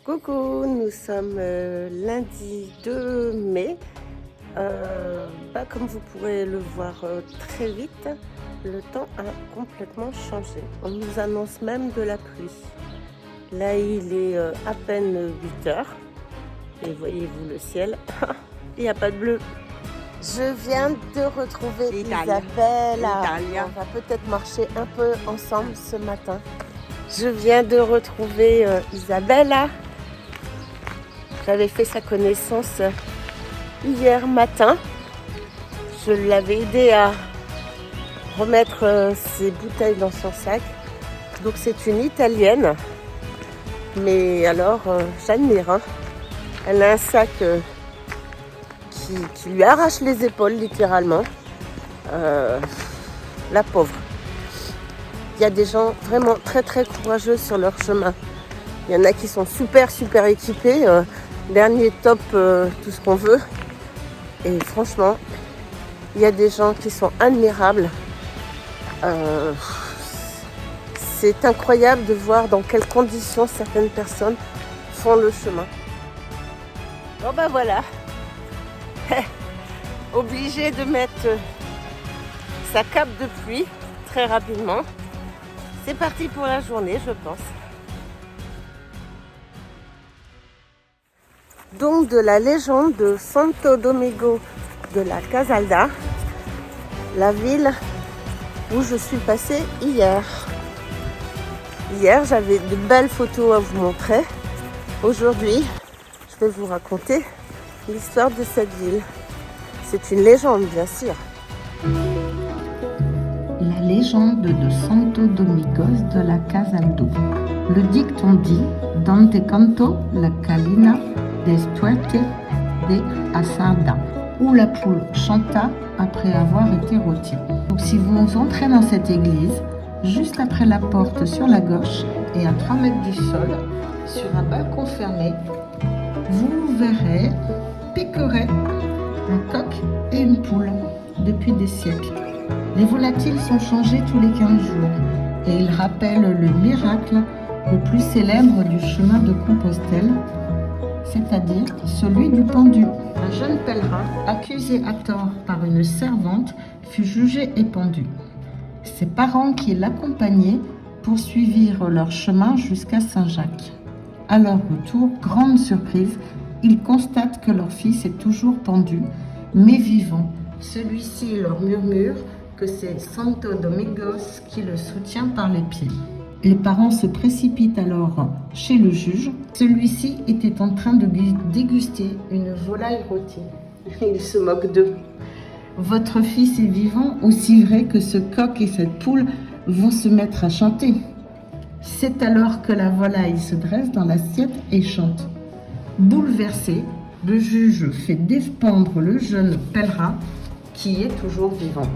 Coucou, nous sommes lundi 2 mai. Comme vous pourrez le voir très vite, le temps a complètement changé. On nous annonce même de la pluie. Là, il est à peine 8 heures. Et voyez-vous le ciel, il n'y a pas de bleu. Je viens de retrouver Isabelle. On va peut-être marcher un peu ensemble ce matin. Je viens de retrouver Isabella. J'avais fait sa connaissance hier matin. Je l'avais aidé à remettre ses bouteilles dans son sac. Donc c'est une Italienne. Mais alors, j'admire. Hein. Elle a un sac qui lui arrache les épaules littéralement. La pauvre. Il y a des gens vraiment très très courageux sur leur chemin. Il y en a qui sont super équipés. Dernier top, tout ce qu'on veut. Et franchement, il y a des gens qui sont admirables. C'est incroyable de voir dans quelles conditions certaines personnes font le chemin. Bon voilà. Obligé de mettre sa cape de pluie très rapidement. C'est parti pour la journée, je pense. Donc de la légende de Santo Domingo de la Casalda, la ville où je suis passée hier. Hier, j'avais de belles photos à vous montrer. Aujourd'hui, je vais vous raconter l'histoire de cette ville. C'est une légende, bien sûr. La légende de Santo Domingos de la Casaldo. Le dicton dit Dante canto la calina des Stuarte de Asarda, où la poule chanta après avoir été rôtie. Donc si vous entrez dans cette église, juste après la porte sur la gauche et à 3 mètres du sol, sur un balcon fermé, vous verrez piquerer un coq et une poule depuis des siècles. Les volatiles sont changés tous les 15 jours et ils rappellent le miracle le plus célèbre du chemin de Compostelle, c'est-à-dire celui du pendu. Un jeune pèlerin, accusé à tort par une servante, fut jugé et pendu. Ses parents qui l'accompagnaient poursuivirent leur chemin jusqu'à Saint-Jacques. À leur retour, grande surprise, ils constatent que leur fils est toujours pendu, mais vivant. Celui-ci leur murmure que c'est Santo Domingos qui le soutient par les pieds. Les parents se précipitent alors chez le juge. Celui-ci était en train de déguster une volaille rôtie. Il se moque d'eux. Votre fils est vivant, aussi vrai que ce coq et cette poule vont se mettre à chanter. C'est alors que la volaille se dresse dans l'assiette et chante. Bouleversé, le juge fait dépendre le jeune pèlerin qui est toujours vivant.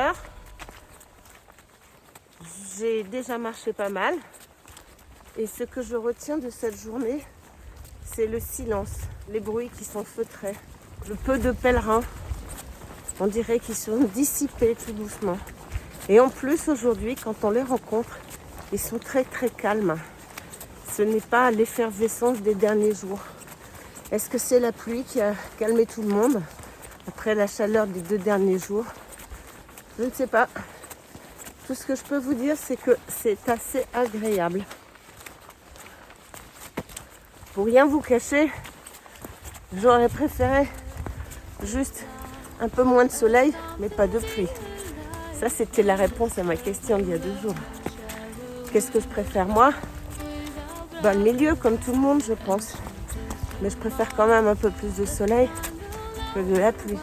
heures. J'ai déjà marché pas mal. Et ce que je retiens de cette journée, c'est le silence, les bruits qui sont feutrés, le peu de pèlerins. On dirait qu'ils sont dissipés tout doucement. Et en plus, aujourd'hui, quand on les rencontre, ils sont très très calmes. Ce n'est pas l'effervescence des derniers jours. Est-ce que c'est la pluie qui a calmé tout le monde après la chaleur des 2 derniers jours? Je ne sais pas. Tout ce que je peux vous dire, c'est que c'est assez agréable. Pour rien vous cacher, j'aurais préféré juste un peu moins de soleil, mais pas de pluie. Ça, c'était la réponse à ma question d'il y a 2 jours. Qu'est-ce que je préfère, moi? Le milieu, comme tout le monde, je pense. Mais je préfère quand même un peu plus de soleil que de la pluie.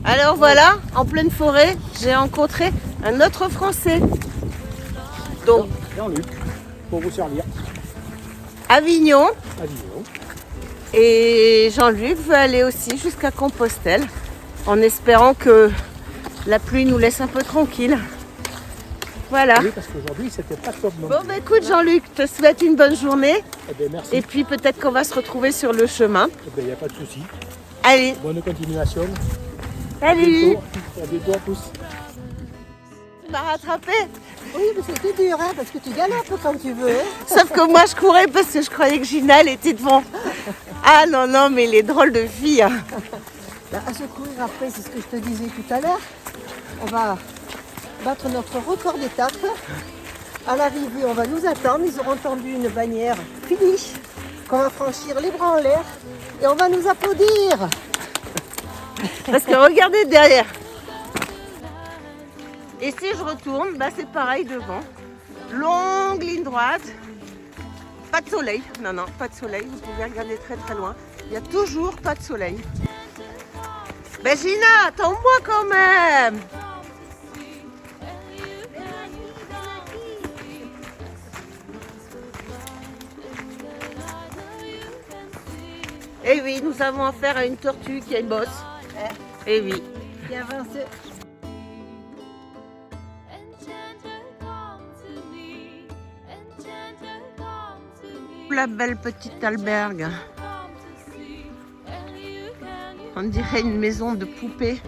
Alors voilà, en pleine forêt, j'ai rencontré un autre Français. Donc, Jean-Luc, pour vous servir. Avignon. Avignon. Et Jean-Luc veut aller aussi jusqu'à Compostelle, en espérant que la pluie nous laisse un peu tranquille. Voilà. Oui, parce qu'aujourd'hui, c'était pas top non Bon, plus. bah écoute Jean-Luc, je te souhaite une bonne journée. Eh bien, merci. Et puis peut-être qu'on va se retrouver sur le chemin. Eh bien, il n'y a pas de souci. Allez, Bonne continuation. salut! À bientôt à tous. Tu m'as rattrapé. Oui, mais c'était dur, hein, parce que tu galopes quand tu veux. Hein. Sauf que moi je courais parce que je croyais que Gina elle était devant. Ah non, non, mais les drôles de filles. Hein. Bah, à secourir après, c'est ce que je te disais tout à l'heure. On va battre notre record d'étape. À l'arrivée, on va nous attendre. Ils auront tendu une bannière finie, qu'on va franchir les bras en l'air et on va nous applaudir. Parce que regardez derrière. Et si je retourne, bah c'est pareil devant. Longue ligne droite. Pas de soleil. Non, non, pas de soleil. Vous pouvez regarder très très loin. Il n'y a toujours pas de soleil. Ben Gina, attends-moi quand même. Eh oui, nous avons affaire à une tortue qui a une bosse. Eh oui. Qui avance. La belle petite albergue. On dirait une maison de poupée.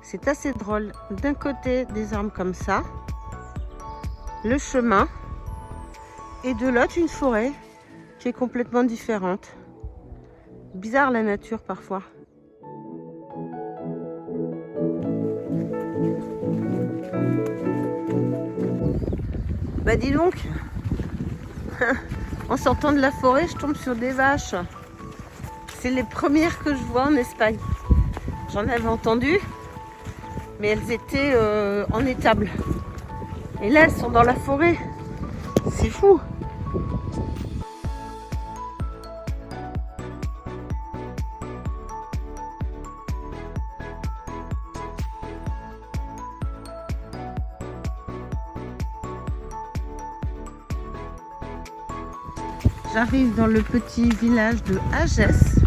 C'est assez drôle. D'un côté, des arbres comme ça, le chemin, et de l'autre, une forêt qui est complètement différente. Bizarre la nature parfois. Bah dis donc, en sortant de la forêt, je tombe sur des vaches. C'est les premières que je vois en Espagne. J'en avais entendu, mais elles étaient en étable. Et là, elles sont dans la forêt. C'est fou. J'arrive dans le petit village de Agès,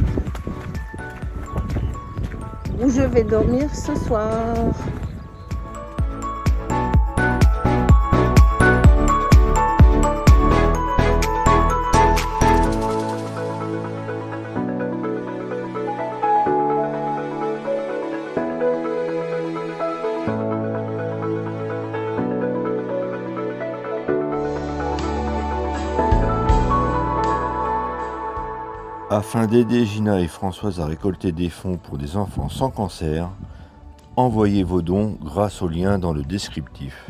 où je vais dormir ce soir. Afin d'aider Gina et Françoise à récolter des fonds pour des enfants sans cancer, envoyez vos dons grâce au lien dans le descriptif.